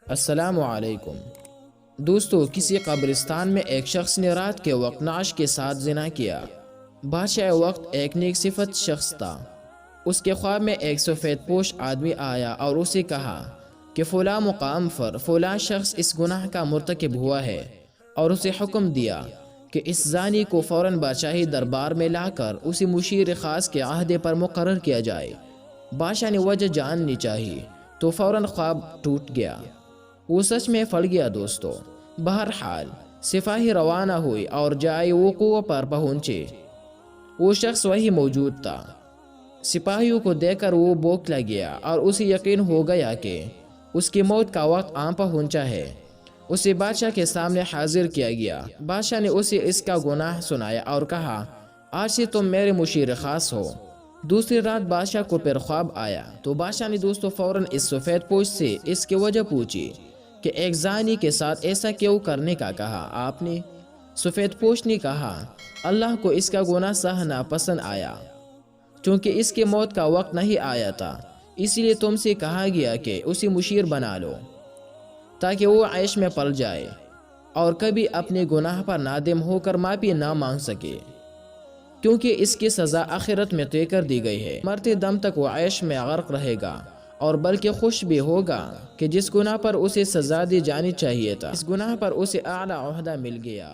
السلام علیکم دوستو، کسی قبرستان میں ایک شخص نے رات کے وقت نعش کے ساتھ زنا کیا۔ بادشاہ وقت ایک نیک صفت شخص تھا۔ اس کے خواب میں ایک سفید پوش آدمی آیا اور اسے کہا کہ فلاں مقام پر فلاں شخص اس گناہ کا مرتکب ہوا ہے، اور اسے حکم دیا کہ اس زانی کو فوراً بادشاہی دربار میں لا کر اسے مشیر خاص کے عہدے پر مقرر کیا جائے۔ بادشاہ نے وجہ جاننی چاہیے تو فوراً خواب ٹوٹ گیا۔ وہ سچ میں پھٹ گیا دوستو۔ بہرحال سپاہی روانہ ہوئے اور جائے وقوع پر پہنچے۔ وہ شخص وہی موجود تھا۔ سپاہیوں کو دیکھ کر وہ بوکھلا گیا اور اسے یقین ہو گیا کہ اس کی موت کا وقت آن پہنچا ہے۔ اسے بادشاہ کے سامنے حاضر کیا گیا۔ بادشاہ نے اسے اس کا گناہ سنایا اور کہا، آج سے تم میرے مشیر خاص ہو۔ دوسری رات بادشاہ کو پھر خواب آیا تو بادشاہ نے دوستو فوراً اس سفید پوش سے اس کی وجہ پوچھی کہ ایک زانی کے ساتھ ایسا کیوں کرنے کا کہا آپ نے؟ سفید پوش نے کہا، اللہ کو اس کا گناہ سہنا پسند آیا، چونکہ اس کی موت کا وقت نہیں آیا تھا، اس لیے تم سے کہا گیا کہ اسے مشیر بنا لو تاکہ وہ عیش میں پل جائے اور کبھی اپنے گناہ پر نادم ہو کر معافی نہ مانگ سکے، کیونکہ اس کی سزا آخرت میں طے کر دی گئی ہے۔ مرتے دم تک وہ عیش میں غرق رہے گا، اور بلکہ خوش بھی ہوگا کہ جس گناہ پر اسے سزا دی جانی چاہیے تھا، اس گناہ پر اسے اعلیٰ عہدہ مل گیا۔